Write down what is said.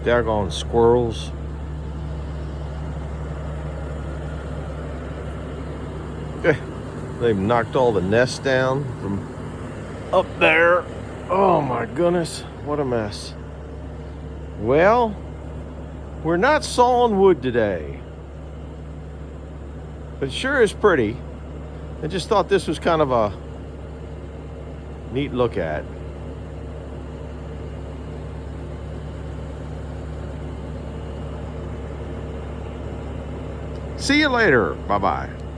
Daggone squirrels. They've knocked all the nests down from up there. Oh my goodness, what a mess. Well, we're not sawing wood today, but it sure is pretty. I just thought this was kind of a neat look at. See you later. Bye-bye.